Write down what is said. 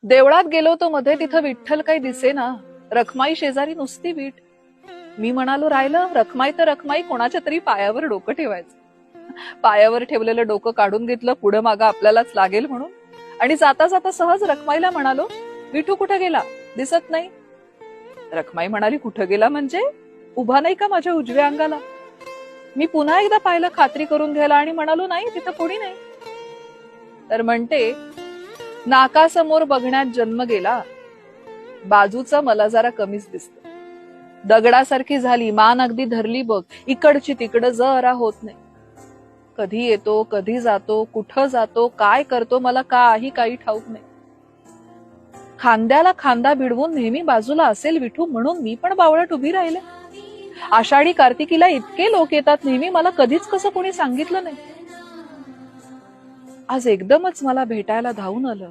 देवळात गेलो तो मध्ये तिथं विठ्ठल काही दिसेना, रखमाई शेजारी नुसती वीट. मी म्हणालो राहिलं रखमाई तर रखमाई, कोणाच्या तरी पायावर डोकं ठेवायचं. पायावर ठेवलेलं डोकं काढून घेतलं, पुढं मागं आपल्यालाच लागेल म्हणून, आणि जाता जाता सहज रखमाईला म्हणालो, विठू कुठं गेला, दिसत नाही. रखमाई म्हणाली, कुठं गेला म्हणजे, उभा नाही का माझ्या उजव्या अंगाला. मी पुन्हा एकदा पाहिलं खात्री करून घ्यायला आणि म्हणालो, नाही तिथं कोणी नाही. तर म्हणते, नाकासमोर बघण्यात जन्म गेला, बाजूचं मला जरा कमीच दिसत. दगडासारखी झाली, मान अगदी धरली बघ, इकडची तिकडं जरा होत नाही. कधी येतो, कधी जातो, कुठं जातो, काय करतो, मला काही ठाऊक नाही. खांद्याला खांदा भिडवून नेहमी बाजूला असेल विठू, म्हणून मी पण बावळट उभी राहिले. आषाढी कार्तिकीला इतके लोक येतात नेहमी, मला कधीच कसं कोणी सांगितलं नाही. आज एकदमच मला भेटायला धावून आलं.